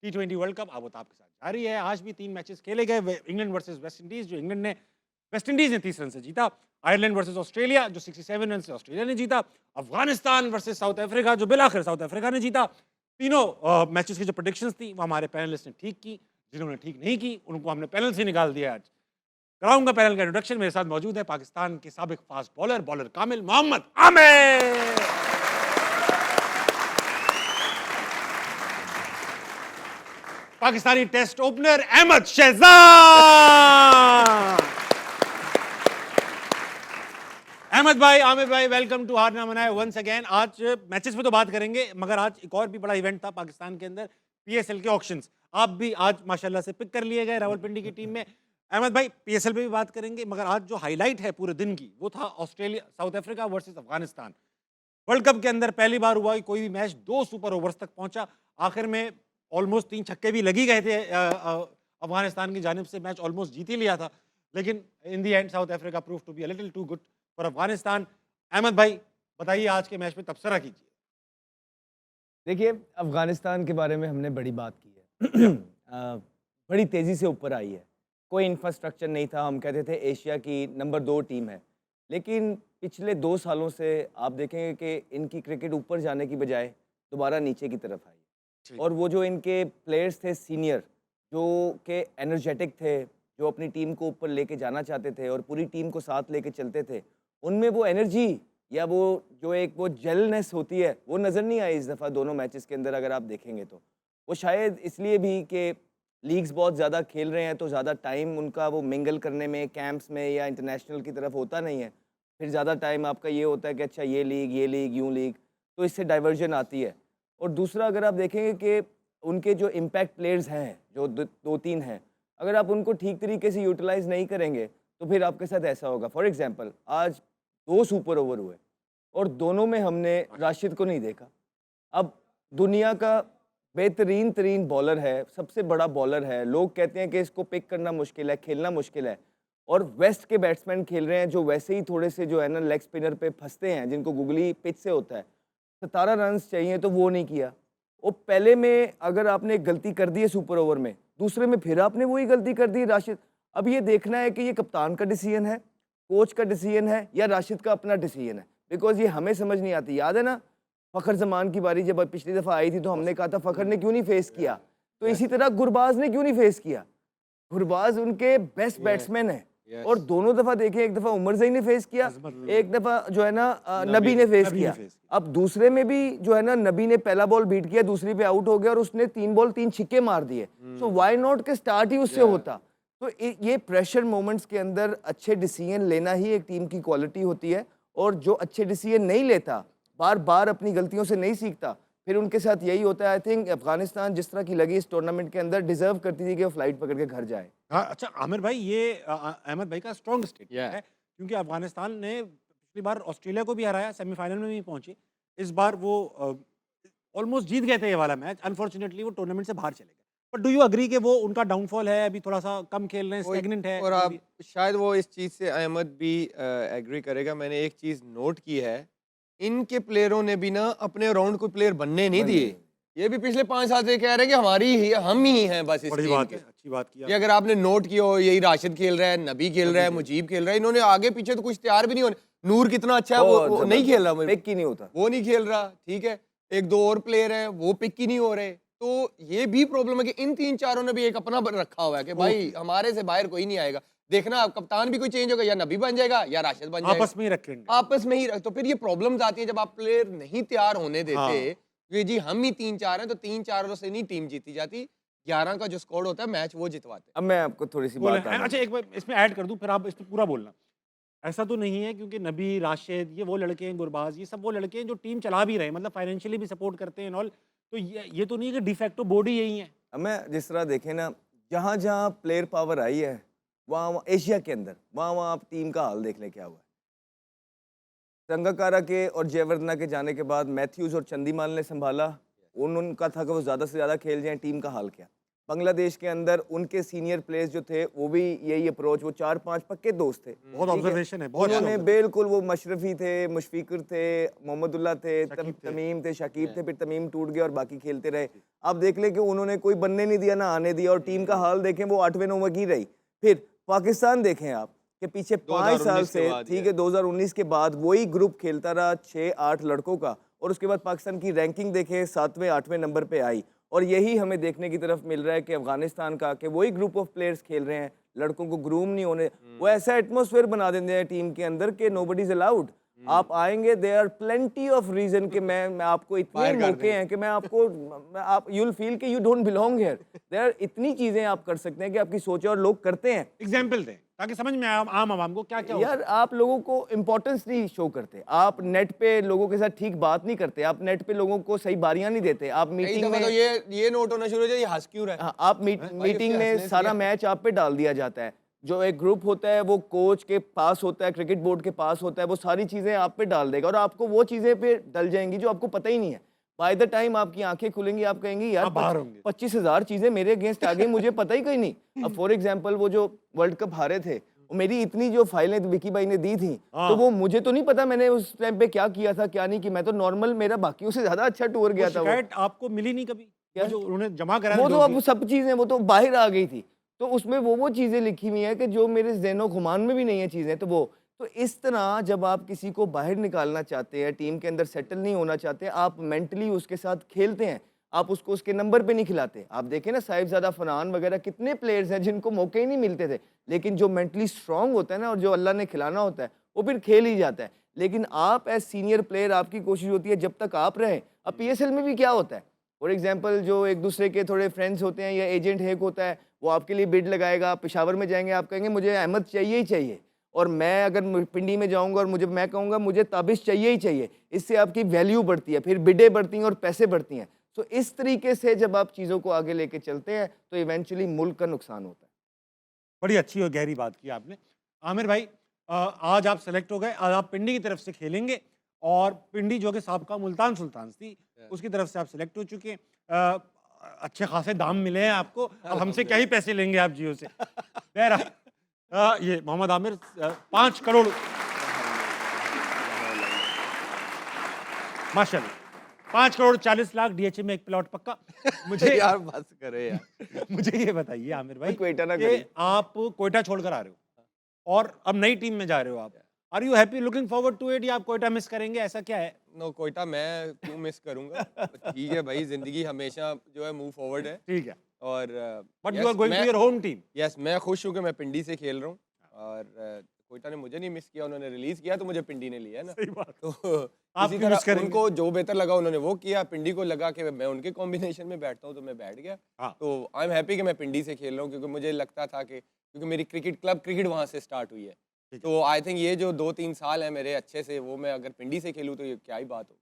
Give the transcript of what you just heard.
T20 world cup अब वो तो आपके साथ जारी है। आज भी 3 मैचेस खेले गए, इंग्लैंड वर्सेस वेस्ट इंडीज, जो इंग्लैंड ने वेस्ट इंडीज ने 30 रन से जीता। आयरलैंड वर्सेस ऑस्ट्रेलिया, जो 67 रन से ऑस्ट्रेलिया ने जीता। अफगानिस्तान वर्सेस साउथ अफ्रीका, जो बिलाखिर साउथ अफ्रीका ने जीता। तीनों मैचेस की जो प्रेडिक्शंस थी वो हमारे पैनलिस्ट ने ठीक की। जिन्होंने ठीक नहीं की उनको हमने पैनल से निकाल दिया। आज कराऊंगा पैनल का इंट्रोडक्शन। मेरे साथ मौजूद है पाकिस्तान के साबिक फास्ट बॉलर कामिल मोहम्मद आमिर, पाकिस्तानी टेस्ट ओपनर अहमद शहजाद। अहमद भाई, आमिर भाई, वेलकम टू हार ना मनाए वंस अगेन। आज मैचेस पे तो बात करेंगे, मगर आज एक और भी बड़ा इवेंट था पाकिस्तान के अंदर, पीएसएल के ऑक्शंस। आप भी आज माशाल्लाह से पिक कर लिए गए रावलपिंडी की टीम में। अहमद भाई, पीएसएल पे भी बात करेंगे, मगर आज जो हाईलाइट है पूरे दिन की वो था Australia south Africa versus Afghanistan. World cup के अंदर पहली बार हुआ कि कोई भी मैच 2 सुपर ओवर्स तक पहुंचा। आखिर में ऑलमोस्ट 3 छक्के भी लगी गए थे। अफगानिस्तान की जानिब से मैच ऑलमोस्ट जीत ही लिया था, लेकिन in the end South Africa prove to be a little too good for Afghanistan. Ahmad भाई, बताइए आज के मैच में तबसरा कीजिए। देखिए, अफ़गानिस्तान के बारे में हमने बड़ी बात की है। बड़ी तेज़ी से ऊपर आई है। कोई इंफ्रास्ट्रक्चर नहीं था, हम कहते थे एशिया की नंबर 2 टीम है। लेकिन पिछले 2 सालों से आप देखेंगे कि इनकी क्रिकेट ऊपर जाने की बजाय दोबारा नीचे की तरफ आई है। और वो जो इनके प्लेयर्स थे सीनियर, जो कि एनर्जेटिक थे, जो अपनी टीम को ऊपर लेके जाना चाहते थे और पूरी टीम को साथ लेके चलते थे, उनमें वो एनर्जी या वो जो एक वो जेलनेस होती है वो नज़र नहीं आई इस दफ़ा दोनों मैचेस के अंदर। अगर आप देखेंगे तो वो शायद इसलिए भी कि लीग्स बहुत ज़्यादा खेल रहे हैं तो ज़्यादा टाइम उनका वो मिंगल करने में कैंप्स में या इंटरनेशनल की तरफ होता नहीं है। फिर ज़्यादा टाइम आपका ये होता है कि अच्छा ये लीग यूँ लीग, तो इससे डाइवर्जन आती है। और दूसरा अगर आप देखेंगे कि उनके जो इम्पैक्ट प्लेयर्स हैं, जो 2-3 हैं, अगर आप उनको ठीक तरीके से यूटिलाइज़ नहीं करेंगे तो फिर आपके साथ ऐसा होगा। फॉर एग्ज़ाम्पल आज 2 सुपर ओवर हुए और दोनों में हमने राशिद को नहीं देखा। अब दुनिया का बेहतरीन तरीन बॉलर है, सबसे बड़ा बॉलर है, लोग कहते हैं कि इसको पिक करना मुश्किल है, खेलना मुश्किल है, और वेस्ट के बैट्समैन खेल रहे हैं जो वैसे ही थोड़े से जो है ना लेग स्पिनर पे फंसते हैं, जिनको गुगली पिच से होता है। 17 रन्स चाहिए तो वो नहीं किया। वो पहले में अगर आपने एक गलती कर दी है सुपर ओवर में, दूसरे में फिर आपने वही गलती कर दी राशिद। अब ये देखना है कि ये कप्तान का डिसीजन है, कोच का डिसीजन है या राशिद का अपना डिसीजन है, बिकॉज ये हमें समझ नहीं आती। याद है ना फ़खर जमान की बारी जब पिछली दफ़ा आई थी तो हमने कहा था फ़खर ने क्यों नहीं फेस किया, तो इसी तरह गुरबाज ने क्यों नहीं फेस किया। गुरबाज उनके बेस्ट बैट्समैन है और दोनों दफ़ा देखें, एक दफ़ा उमर ज़ई ने फेस किया, एक दफ़ा जो है ना नबी ने फेस किया। अब दूसरे में भी जो है ना नबी ने पहला बॉल बीट किया, दूसरी पे आउट हो गया और उसने 3 बॉल 3 छिक्के मार दिए। सो व्हाई नॉट के स्टार्ट ही उससे होता। तो ये प्रेशर मोमेंट्स के अंदर अच्छे डिसीजन लेना ही एक टीम की क्वालिटी होती है, और जो अच्छे डिसीजन नहीं लेता, बार बार अपनी गलतियों से नहीं सीखता, फिर उनके साथ यही होता है। आई थिंक अफगानिस्तान जिस तरह की लगी इस टूर्नामेंट के अंदर डिजर्व करती थी कि वो फ्लाइट पकड़ के घर जाए। हाँ, अच्छा आमिर भाई, ये अहमद भाई का स्ट्रॉन्ग स्टेटमेंट है, क्योंकि अफगानिस्तान ने पिछली बार ऑस्ट्रेलिया को भी हराया, सेमीफाइनल में भी पहुंची। इस बार वो ऑलमोस्ट जीत गए थे ये वाला मैच, अनफॉर्चुनेटली वो टूर्नामेंट से बाहर चले गए। बट डू यू अग्री कि वो उनका डाउनफॉल है, अभी थोड़ा सा कम खेल रहे हैं, स्टैग्नेंट है और जो आप भी? शायद वो इस चीज़ से अहमद भी एग्री करेगा। मैंने एक चीज़ नोट की है, इनके प्लेयरों ने भी ना अपने राउंड को प्लेयर बनने नहीं दिए। ये भी पिछले 5 साल से कह रहे हैं कि हमारी ही हम ही हैं बस इस बड़ी टीम बात के। है, अच्छी बात की ये अगर आपने नोट किया हो, यही राशिद खेल रहा है, नबी खेल रहा है, मुजीब खेल रहा है, इन्होंने आगे पीछे तो कुछ तैयार भी नहीं होने। नूर कितना अच्छा है, वो नहीं खेल रहा, पिक ही नहीं होता, वो नहीं खेल रहा, ठीक है। 1-2 और प्लेयर हैं, वो पिक ही नहीं हो रहे। तो ये भी प्रॉब्लम है कि इन 3-4 ने भी एक अपना रखा हुआ है कि भाई हमारे से बाहर कोई नहीं आएगा। देखना कप्तान भी कोई चेंज होगा, या नबी बन जाएगा या राशिद बन जाएगा, आपस में ही रखेंगे। आपस में ही तो फिर ये प्रॉब्लम्स आती है जब आप प्लेयर नहीं तैयार होने देते। हाँ। कि जी हम ही 3-4 हैं, तो 3-4 से नहीं टीम जीती जाती, 11 का जो स्कोर होता है मैच वो जितवाते हैं। अब मैं आपको थोड़ी सी बोले, बात अच्छा एक बार इसमें ऐड कर दूं, फिर आप इस पे पूरा बोलना। ऐसा तो नहीं है क्योंकि नबी, राशिद, ये वो लड़के हैं, गुरबाज, ये सब वो लड़के हैं जो टीम चला भी रहे हैं, मतलब फाइनेंशियली भी सपोर्ट करते हैं ऑल। तो ये तो नहीं है कि डिफेक्टो बोर्ड ही यही है। अब मैं जिस तरह देखें ना, जहाँ जहाँ प्लेयर पावर आई है वहाँ एशिया के अंदर वहाँ आप टीम का हाल देख लें क्या हुआ है। संगकारा के और जयवर्धना के जाने के बाद मैथ्यूज और चंदीमाल ने संभाला, उनका था कि वो ज़्यादा से ज़्यादा खेल जाएं, टीम का हाल क्या। बांग्लादेश के अंदर उनके सीनियर प्लेयर्स जो थे वो भी यही अप्रोच, वो 4-5 पक्के दोस्त थे। बहुत ठीक ऑब्जर्वेशन है, बहुत उन्होंने अच्छा। बिल्कुल, वो मशरफी थे, मुशफिकुर थे, मोहम्मदुल्लाह थे, शकीब थे। तमीम थे, शकीब थे, फिर तमीम टूट गया और बाकी खेलते रहे। आप देख लें कि उन्होंने कोई बनने नहीं दिया, ना आने दिया, और टीम का हाल देखें वो 8वें 9वें की रही। फिर पाकिस्तान देखें आप कि पीछे 5 साल 2019 के से, बाद ठीक ये। है, 2019 के बाद वही ग्रुप खेलता रहा 6-8 लड़कों का, और उसके बाद पाकिस्तान की रैंकिंग देखें 7वें 8वें नंबर पे आई। और यही हमें देखने की तरफ मिल रहा है कि अफगानिस्तान का, कि वही ग्रुप ऑफ प्लेयर्स खेल रहे हैं, लड़कों को ग्रूम नहीं होने, वो ऐसा एटमॉस्फेयर बना देते हैं टीम के अंदर कि नोबडी इज अलाउड। आप आएंगे, there are plenty of reason कि मैं आपको इतने बाहर कर मौके देंगे। हैं कि मैं आपको आप यू विल फील कि you don't belong here. There इतनी चीजें आप कर सकते हैं कि आपकी सोच है, और लोग करते हैं। एग्जाम्पल दें ताकि समझ में आए आम आवाम को क्या क्या यार आप लोगों को इम्पोर्टेंस नहीं शो करते, आप नेट पे लोगों के साथ ठीक बात नहीं करते, आप नेट पे लोगों को सही बारियां नहीं देते, आप कई मीटिंग दफा में तो ये नोट होना शुरू हो जाए, ये हंस क्यों रहा है? हाँ, आप भाई मीटिंग उसने में हंसने से सारा क्या? मैच आप पे डाल दिया जाता है। जो एक ग्रुप होता है वो कोच के पास होता है, क्रिकेट बोर्ड के पास होता है, वो सारी चीज़ें आप पे डाल देगा, और आपको वो चीज़ें पे डल जाएंगी जो आपको पता ही नहीं है। बाय द टाइम आपकी आंखें खुलेंगी, आप कहेंगी यार आप बाहर होंगे। 25,000 चीज़ें मेरे अगेंस्ट आ गई, मुझे पता ही कोई नहीं। अब फॉर एग्जाम्पल वो जो वर्ल्ड कप हारे थे, वो मेरी इतनी जो फाइलें विकी भाई ने दी थी, हाँ। तो वो मुझे तो नहीं पता मैंने उस टाइम पे क्या किया था क्या नहीं, कि मैं तो नॉर्मल, मेरा बाकियों से ज़्यादा अच्छा टूर गया था वो। शिकायत आपको मिली नहीं कभी? क्या? वो जो उन्होंने जमा करा वो तो अब सब चीज़ें वो तो बाहर आ गई थी, तो उसमें वो चीज़ें लिखी हुई हैं कि जो मेरे ज़हनो गुमान में भी नहीं है चीज़ें, तो वो तो इस तरह जब आप किसी को बाहर निकालना चाहते हैं, टीम के अंदर सेटल नहीं होना चाहते, आप मेंटली उसके साथ खेलते हैं, आप उसको उसके नंबर पे नहीं खिलाते। आप देखें ना, साहिबजादा फरहान वगैरह कितने प्लेयर्स हैं जिनको मौके ही नहीं मिलते थे, लेकिन जो मेंटली स्ट्रांग होता है ना, और जो अल्लाह ने खिलाना होता है, वो फिर खेल ही जाता है। लेकिन आप एज सीनियर प्लेयर, आपकी कोशिश होती है जब तक आप रहें। अब PSL में भी क्या होता है, फॉर एग्जाम्पल जो एक दूसरे के थोड़े फ्रेंड्स होते हैं, या एजेंट एक होता है, वो आपके लिए बिड लगाएगा, आप पेशावर में जाएंगे, आप कहेंगे मुझे अहमद चाहिए ही चाहिए, और मैं अगर पिंडी में जाऊंगा और मैं कहूँगा मुझे ताबिश चाहिए ही चाहिए, इससे आपकी वैल्यू बढ़ती है, फिर बिडें बढ़ती हैं और पैसे बढ़ती हैं। तो इस तरीके से जब आप चीज़ों को आगे लेके चलते हैं तो इवेंचुअली मुल्क का नुकसान होता है। बड़ी अच्छी और गहरी बात की आपने। आमिर भाई, आज आप सेलेक्ट हो गए, आज आप पिंडी की तरफ से खेलेंगे, और पिंडी जो कि साबका मुल्तान सुल्तान्स थी, उसकी तरफ से आप सेलेक्ट हो चुके हैं। अच्छे खासे दाम मिले हैं आपको, अब हमसे क्या ही पैसे लेंगे आप जियो से। बहरहाल, ये मोहम्मद आमिर 5 करोड़ माशाल्लाह 5 करोड़ 40 लाख DHA में एक प्लॉट पक्का। मुझे यार बस करे यार। मुझे ये बताइए आमिर भाई क्वेटा ना कि करिए। आप कोयटा छोड़कर आ रहे हो और अब नई टीम में जा रहे हो आप, are you happy, looking forward to it, या आप कोयटा मिस करेंगे, ऐसा क्या है? नो कोयटा मैं क्यों मिस करूंगा? ठीक है भाई, जिंदगी हमेशा जो है मूव फॉरवर्ड है। ठीक है, और but you are going to your home team. Yes, मैं खुश हूँ कि मैं पिंडी से खेल रहा हूँ, और कोयटा ने मुझे नहीं मिस किया, उन्होंने रिलीज किया तो मुझे पिंडी ने लिया है ना। सही बात। तो आप इसी क्यों मिस तरह करेंगे? उनको जो बेहतर लगा उन्होंने वो किया, पिंडी को लगा कि मैं उनके कॉम्बिनेशन में बैठता हूँ तो मैं बैठ गया। हाँ। तो आई एम हैप्पी कि मैं पिंडी से खेल रहा हूँ, क्योंकि मुझे लगता था कि क्योंकि मेरी क्रिकेट वहाँ से स्टार्ट हुई है, ठीक है। तो आई थिंक ये जो 2-3 साल है मेरे अच्छे से, वो मैं अगर पिंडी से खेलूँ तो ये क्या ही बात हो।